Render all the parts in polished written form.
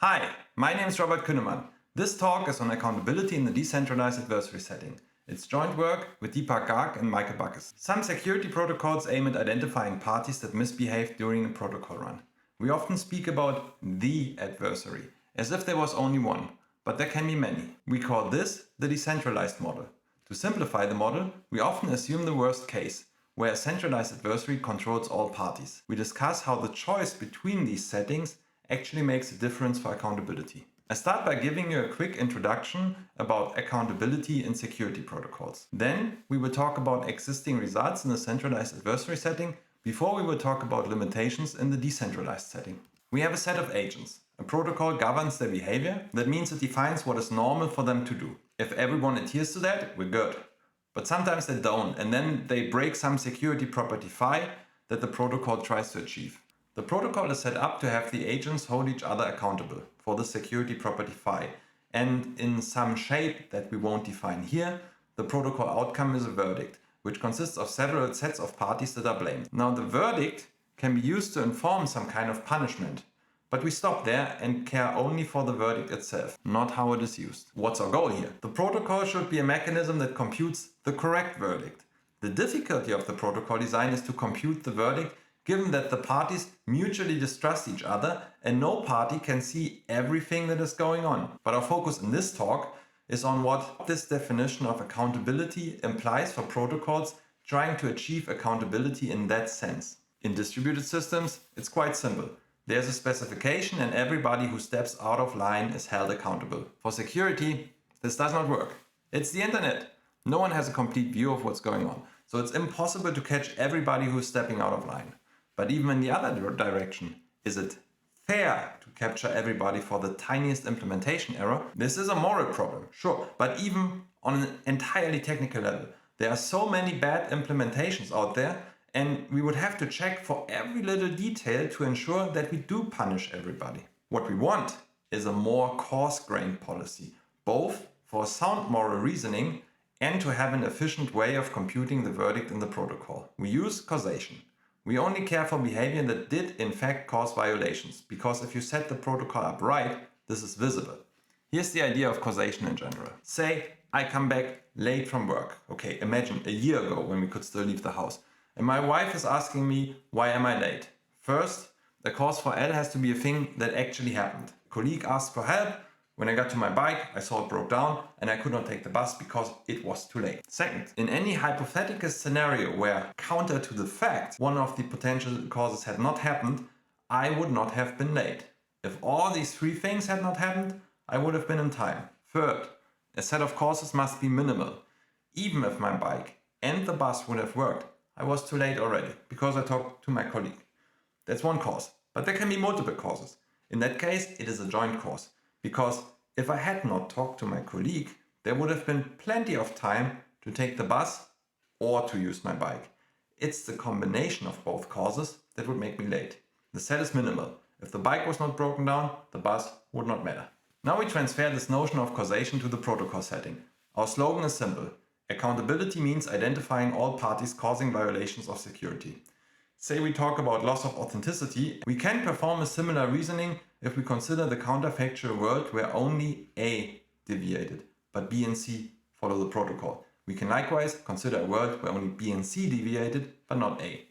Hi, my name is Robert Künnemann. This talk is on accountability in the decentralized adversary setting. It's joint work with Deepak, Garg and Michael Buckes. Some security protocols aim at identifying parties that misbehaved during a protocol run. We often speak about the adversary, as if there was only one, but there can be many. We call this the decentralized model. To simplify the model, we often assume the worst case, where a centralized adversary controls all parties. We discuss how the choice between these settings actually makes a difference for accountability. I start by giving you a quick introduction about accountability in security protocols. Then we will talk about existing results in the centralized adversary setting before we will talk about limitations in the decentralized setting. We have a set of agents. A protocol governs their behavior. That means it defines what is normal for them to do. If everyone adheres to that, we're good. But sometimes they don't, and then they break some security property phi that the protocol tries to achieve. The protocol is set up to have the agents hold each other accountable for the security property phi, and in some shape that we won't define here, the protocol outcome is a verdict, which consists of several sets of parties that are blamed. Now the verdict can be used to inform some kind of punishment, but we stop there and care only for the verdict itself, not how it is used. What's our goal here? The protocol should be a mechanism that computes the correct verdict. The difficulty of the protocol design is to compute the verdict given that the parties mutually distrust each other and no party can see everything that is going on. But our focus in this talk is on what this definition of accountability implies for protocols trying to achieve accountability in that sense. In distributed systems, it's quite simple. There's a specification and everybody who steps out of line is held accountable. For security, this does not work. It's the internet. No one has a complete view of what's going on. So it's impossible to catch everybody who's stepping out of line. But even in the other direction, is it fair to capture everybody for the tiniest implementation error? This is a moral problem, sure. But even on an entirely technical level, there are so many bad implementations out there, and we would have to check for every little detail to ensure that we do punish everybody. What we want is a more coarse-grained policy, both for sound moral reasoning and to have an efficient way of computing the verdict in the protocol. We use causation. We only care for behavior that did in fact cause violations, because if you set the protocol up right, this is visible. Here's the idea of causation in general. Say I come back late from work. Okay, imagine a year ago when we could still leave the house. And my wife is asking me, why am I late? First, the cause for L has to be a thing that actually happened. A colleague asked for help. When I got to my bike, I saw it broke down and I could not take the bus because it was too late. Second, in any hypothetical scenario where, counter to the fact, one of the potential causes had not happened, I would not have been late. If all these three things had not happened, I would have been in time. Third, a set of causes must be minimal. Even if my bike and the bus would have worked, I was too late already because I talked to my colleague. That's one cause, but there can be multiple causes. In that case, it is a joint cause. Because if I had not talked to my colleague, there would have been plenty of time to take the bus or to use my bike. It's the combination of both causes that would make me late. The set is minimal. If the bike was not broken down, the bus would not matter. Now we transfer this notion of causation to the protocol setting. Our slogan is simple. Accountability means identifying all parties causing violations of security. Say we talk about loss of authenticity, we can perform a similar reasoning if we consider the counterfactual world where only A deviated, but B and C follow the protocol. We can likewise consider a world where only B and C deviated, but not A.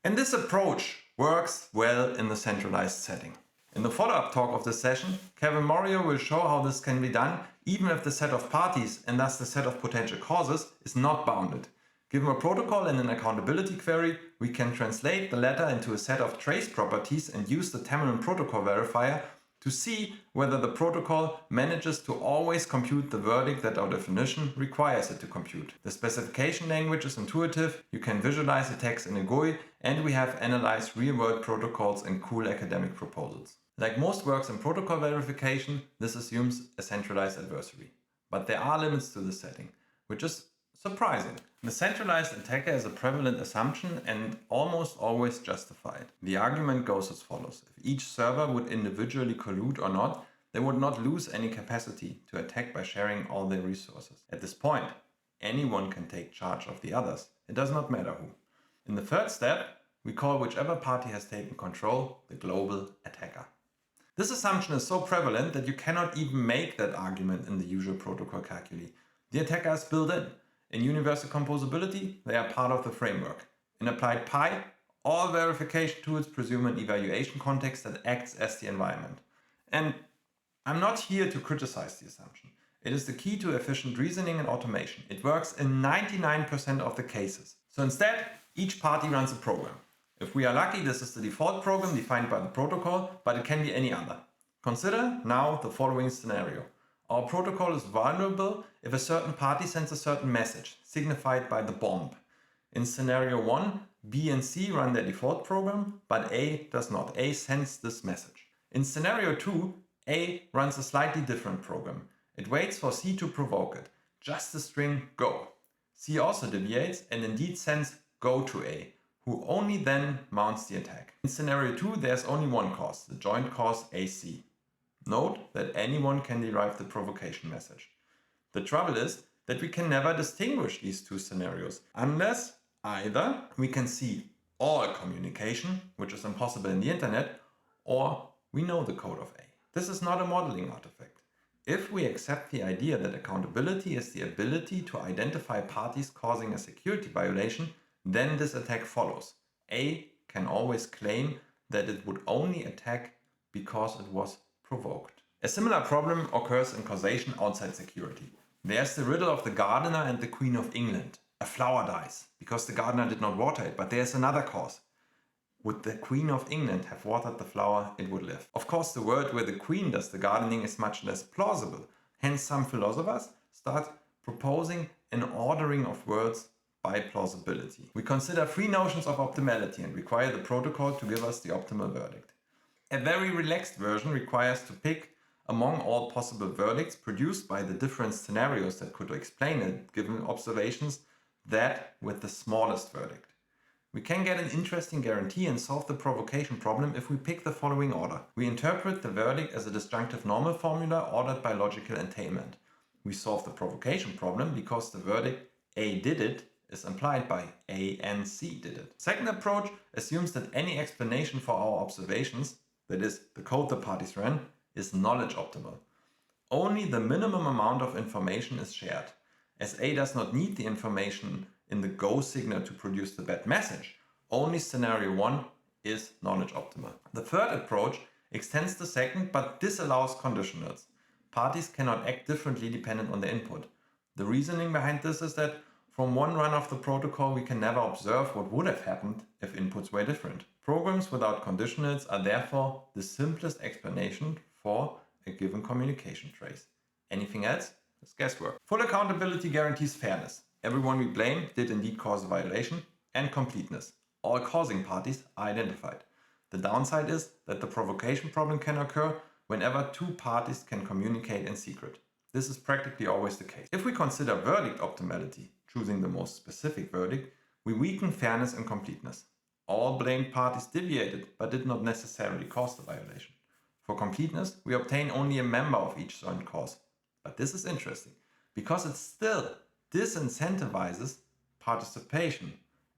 And this approach works well in the centralized setting. In the follow-up talk of this session, Kevin Morio will show how this can be done even if the set of parties and thus the set of potential causes is not bounded. Given a protocol and an accountability query, we can translate the latter into a set of trace properties and use the Künnemann protocol verifier to see whether the protocol manages to always compute the verdict that our definition requires it to compute. The specification language is intuitive, you can visualize the text in a GUI, and we have analyzed real-world protocols and cool academic proposals. Like most works in protocol verification, this assumes a centralized adversary. But there are limits to this setting, which is surprising. The centralized attacker is a prevalent assumption and almost always justified. The argument goes as follows. If each server would individually collude or not, they would not lose any capacity to attack by sharing all their resources. At this point, anyone can take charge of the others. It does not matter who. In the third step, we call whichever party has taken control the global attacker. This assumption is so prevalent that you cannot even make that argument in the usual protocol calculi. The attacker is built in. In universal composability, they are part of the framework. In applied Pi, all verification tools presume an evaluation context that acts as the environment. And I'm not here to criticize the assumption. It is the key to efficient reasoning and automation. It works in 99% of the cases. So instead, each party runs a program. If we are lucky, this is the default program defined by the protocol, but it can be any other. Consider now the following scenario. Our protocol is vulnerable if a certain party sends a certain message, signified by the bomb. In scenario 1, B and C run their default program, but A does not. A sends this message. In scenario 2, A runs a slightly different program. It waits for C to provoke it. Just the string go. C also deviates and indeed sends go to A, who only then mounts the attack. In scenario 2, there's only one cause, the joint cause AC. Note that anyone can derive the provocation message. The trouble is that we can never distinguish these two scenarios unless either we can see all communication, which is impossible in the internet, or we know the code of A. This is not a modeling artifact. If we accept the idea that accountability is the ability to identify parties causing a security violation, then this attack follows. A can always claim that it would only attack because it was provoked. A similar problem occurs in causation outside security. There's the riddle of the gardener and the Queen of England. A flower dies because the gardener did not water it, but there's another cause. Would the Queen of England have watered the flower, it would live. Of course, the world where the Queen does the gardening is much less plausible. Hence, some philosophers start proposing an ordering of words by plausibility. We consider three notions of optimality and require the protocol to give us the optimal verdict. A very relaxed version requires to pick among all possible verdicts produced by the different scenarios that could explain it, given observations, that with the smallest verdict. We can get an interesting guarantee and solve the provocation problem if we pick the following order. We interpret the verdict as a disjunctive normal formula ordered by logical entailment. We solve the provocation problem because the verdict A did it is implied by A and C did it. Second approach assumes that any explanation for our observations, that is, the code the parties ran, is knowledge optimal. Only the minimum amount of information is shared. As A does not need the information in the go signal to produce the bad message, only scenario 1 is knowledge optimal. The third approach extends the second but disallows conditionals. Parties cannot act differently dependent on the input. The reasoning behind this is that from one run of the protocol we can never observe what would have happened if inputs were different. Programs without conditionals are therefore the simplest explanation for a given communication trace. Anything else is guesswork. Full accountability guarantees fairness. Everyone we blame did indeed cause a violation, and completeness. All causing parties are identified. The downside is that the provocation problem can occur whenever two parties can communicate in secret. This is practically always the case. If we consider verdict optimality, choosing the most specific verdict, we weaken fairness and completeness. All blamed parties deviated but did not necessarily cause the violation. For completeness, we obtain only a member of each joint cause. But this is interesting, because it still disincentivizes participation,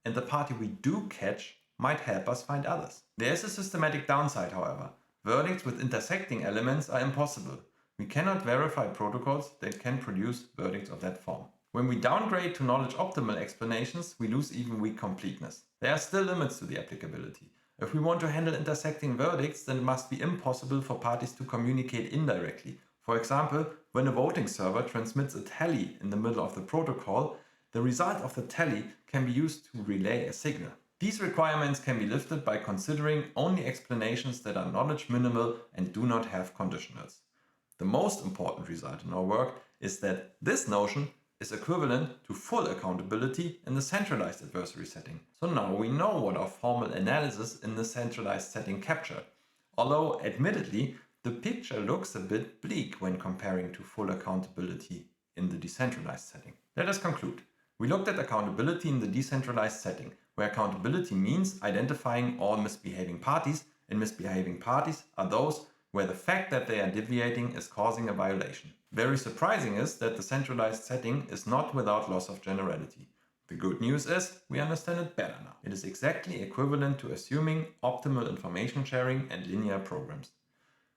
and the party we do catch might help us find others. There is a systematic downside, however. Verdicts with intersecting elements are impossible. We cannot verify protocols that can produce verdicts of that form. When we downgrade to knowledge optimal explanations, we lose even weak completeness. There are still limits to the applicability. If we want to handle intersecting verdicts, then it must be impossible for parties to communicate indirectly. For example, when a voting server transmits a tally in the middle of the protocol, the result of the tally can be used to relay a signal. These requirements can be lifted by considering only explanations that are knowledge minimal and do not have conditionals. The most important result in our work is that this notion is equivalent to full accountability in the centralized adversary setting. So now we know what our formal analysis in the centralized setting captured. Although, admittedly, the picture looks a bit bleak when comparing to full accountability in the decentralized setting. Let us conclude. We looked at accountability in the decentralized setting, where accountability means identifying all misbehaving parties, and misbehaving parties are those where the fact that they are deviating is causing a violation. Very surprising is that the centralized setting is not without loss of generality. The good news is we understand it better now. It is exactly equivalent to assuming optimal information sharing and linear programs.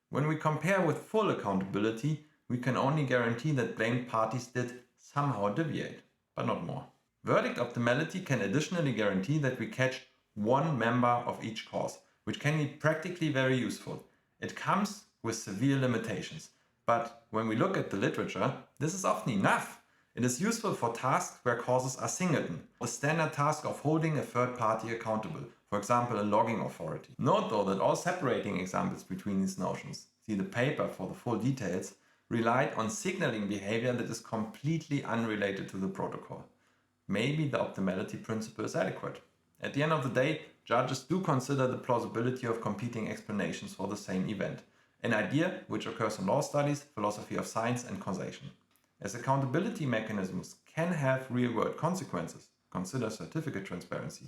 When we compare with full accountability, we can only guarantee that blamed parties did somehow deviate, but not more. Verdict optimality can additionally guarantee that we catch one member of each cause, which can be practically very useful. It comes with severe limitations, but when we look at the literature, this is often enough. It is useful for tasks where causes are singleton, the standard task of holding a third party accountable, for example a logging authority. Note though that all separating examples between these notions, see the paper for the full details, relied on signaling behavior that is completely unrelated to the protocol. Maybe the optimality principle is adequate. At the end of the day, judges do consider the plausibility of competing explanations for the same event, an idea which occurs in law studies, philosophy of science, and causation. As accountability mechanisms can have real-world consequences, consider certificate transparency,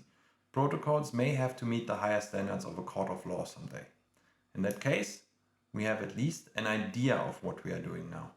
protocols may have to meet the higher standards of a court of law someday. In that case, we have at least an idea of what we are doing now.